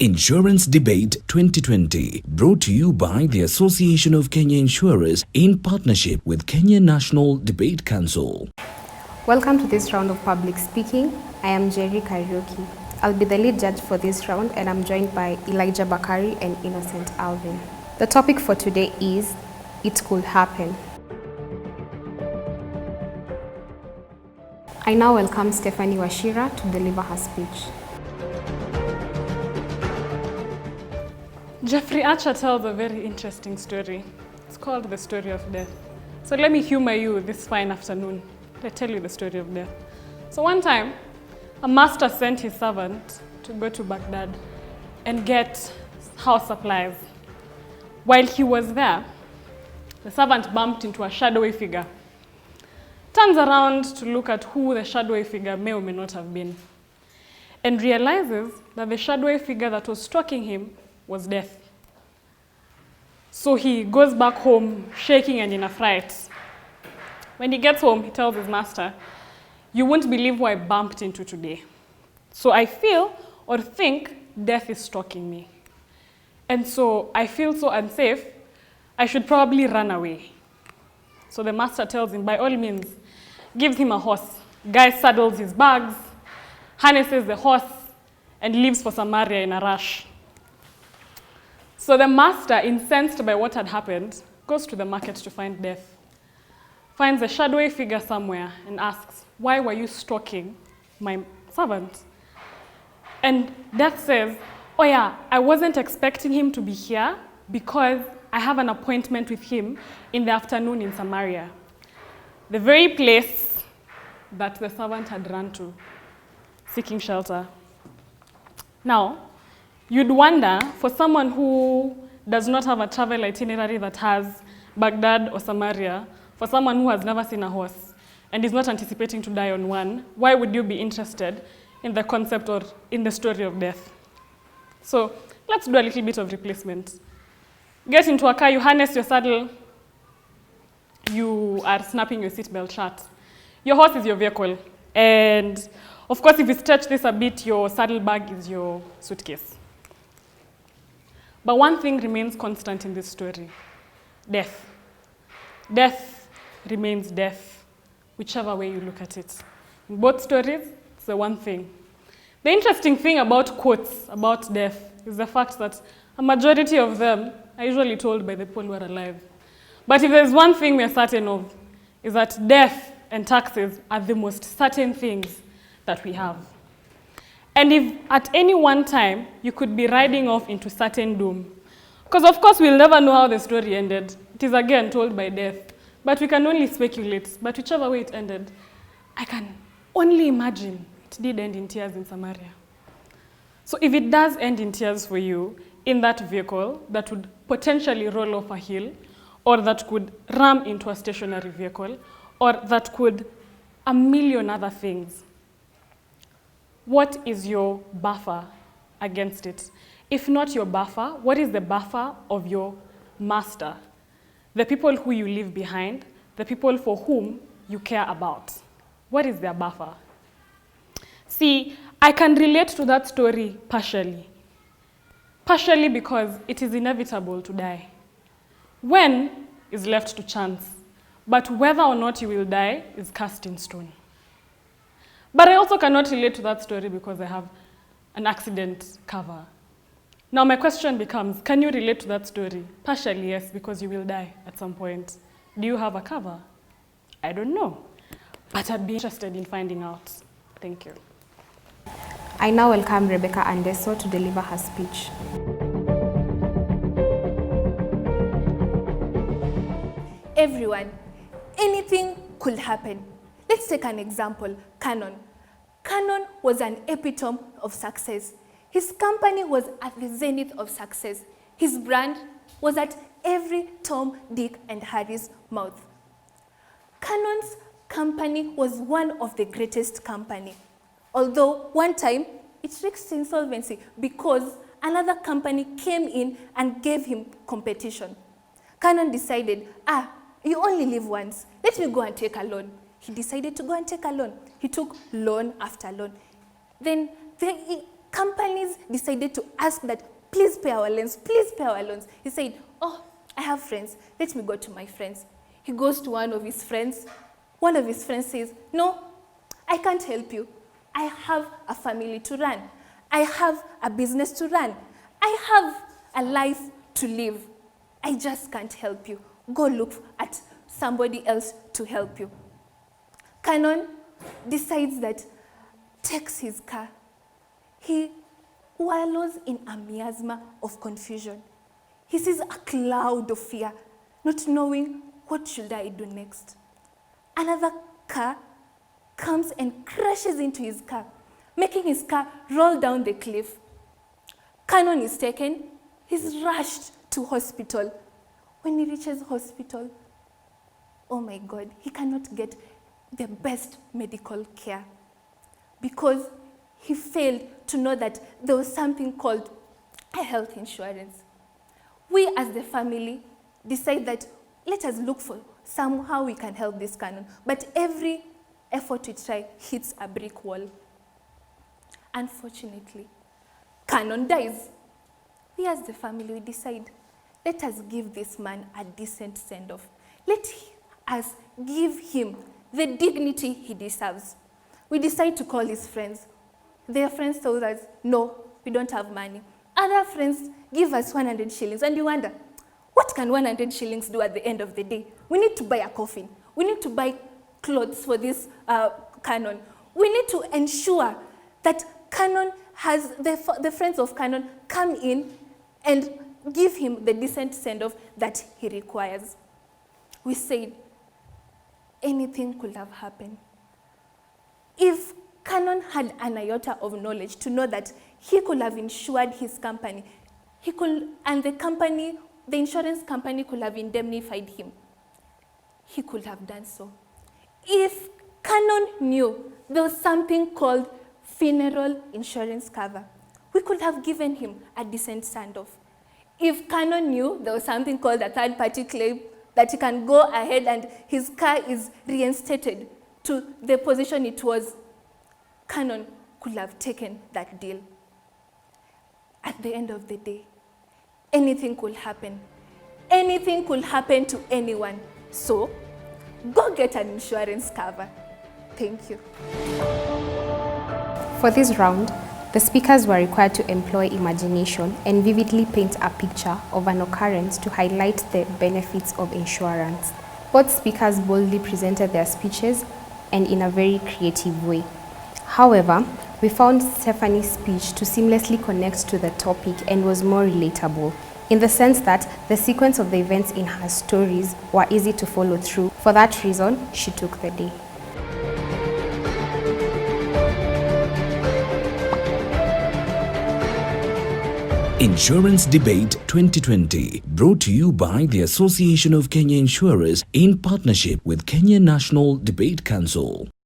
Insurance Debate 2020, brought to you by the Association of Kenya Insurers in partnership with Kenya National Debate Council. Welcome to this round of public speaking. I am Jerry Karaoke. I'll be the lead judge for this round, and I'm joined by Elijah Bakari and Innocent Alvin. The topic for today is It Could Happen. I now welcome Stephanie Washira to deliver her speech. Jeffrey Archer tells a very interesting story. It's called The Story of Death. So let me humor you this fine afternoon. Let me tell you the story of death. So one time, a master sent his servant to go to Baghdad and get house supplies. While he was there, the servant bumped into a shadowy figure. Turns around to look at who the shadowy figure may or may not have been, and realizes that the shadowy figure that was stalking him was death. So he goes back home shaking and in a fright. When he gets home, he tells his master, "You won't believe who I bumped into today. So I feel or think death is stalking me. And so I feel so unsafe, I should probably run away." So the master tells him, by all means, gives him a horse. Guy saddles his bags, harnesses the horse, and leaves for Samaria in a rush. So the master, incensed by what had happened, goes to the market to find death. Finds a shadowy figure somewhere and asks, "Why were you stalking my servant?" And Death says, "Oh yeah, I wasn't expecting him to be here because I have an appointment with him in the afternoon in Samaria." The very place that the servant had run to, seeking shelter. Now, you'd wonder, for someone who does not have a travel itinerary that has Baghdad or Samaria, for someone who has never seen a horse and is not anticipating to die on one, why would you be interested in the concept or in the story of death? So let's do a little bit of replacement. Get into a car, you harness your saddle, you are snapping your seatbelt shut. Your horse is your vehicle. And of course, if you stretch this a bit, your saddlebag is your suitcase. But one thing remains constant in this story: death. Death remains death, whichever way you look at it. In both stories, it's the one thing. The interesting thing about quotes about death is the fact that a majority of them are usually told by the people who are alive. But if there's one thing we are certain of, is that death and taxes are the most certain things that we have. And if at any one time you could be riding off into certain doom, because of course we'll never know how the story ended. It is again told by death, but we can only speculate. But whichever way it ended, I can only imagine it did end in tears in Samaria. So if it does end in tears for you in that vehicle that would potentially roll off a hill, or that could ram into a stationary vehicle, or that could a million other things, what is your buffer against it? If not your buffer, what is the buffer of your master? The people who you leave behind, the people for whom you care about. What is their buffer? See, I can relate to that story partially. Partially because it is inevitable to die. When is left to chance, but whether or not you will die is cast in stone. But I also cannot relate to that story because I have an accident cover. Now my question becomes, can you relate to that story? Partially, yes, because you will die at some point. Do you have a cover? I don't know, but I'd be interested in finding out. Thank you. I now welcome Rebecca Andeso to deliver her speech. Everyone, anything could happen. Let's take an example, Canon. Canon was an epitome of success. His company was at the zenith of success. His brand was at every Tom, Dick, and Harry's mouth. Canon's company was one of the greatest company. Although one time it reached insolvency because another company came in and gave him competition. Canon decided, you only live once. Let me go and take a loan. He decided to go and take a loan. He took loan after loan. Then companies decided to ask that, please pay our loans, please pay our loans. He said, oh, I have friends. Let me go to my friends. He goes to one of his friends. One of his friends says, no, I can't help you. I have a family to run. I have a business to run. I have a life to live. I just can't help you. Go look at somebody else to help you. Canon decides that, takes his car. He wallows in a miasma of confusion. He sees a cloud of fear, not knowing what should I do next. Another car comes and crashes into his car, making his car roll down the cliff. Canon is taken. He's rushed to hospital. When he reaches hospital, oh my God, he cannot get the best medical care because he failed to know that there was something called a health insurance. We as the family decide that let us look for somehow we can help this Canon, but every effort we try hits a brick wall. Unfortunately, Canon dies. We as the family, we decide, let us give this man a decent send-off. Let us give him the dignity he deserves. We decide to call his friends. Their friends told us, no, we don't have money. Other friends give us 100 shillings, and you wonder, what can 100 shillings do at the end of the day? We need to buy a coffin. We need to buy clothes for this Canon. We need to ensure that Canon has, the friends of Canon come in and give him the decent send-off that he requires. We said, anything could have happened. If Canon had an iota of knowledge to know that he could have insured his company, and the insurance company could have indemnified him, he could have done so. If Canon knew there was something called funeral insurance cover, we could have given him a decent send-off. If Canon knew there was something called a third-party claim, that he can go ahead and his car is reinstated to the position it was, Canon could have taken that deal. At the end of the day, anything could happen. Anything could happen to anyone. So, go get an insurance cover. Thank you. For this round, the speakers were required to employ imagination and vividly paint a picture of an occurrence to highlight the benefits of insurance. Both speakers boldly presented their speeches and in a very creative way. However, we found Stephanie's speech to seamlessly connect to the topic and was more relatable, in the sense that the sequence of the events in her stories were easy to follow through. For that reason, she took the day. Insurance Debate 2020, brought to you by the Association of Kenya Insurers in partnership with Kenya National Debate Council.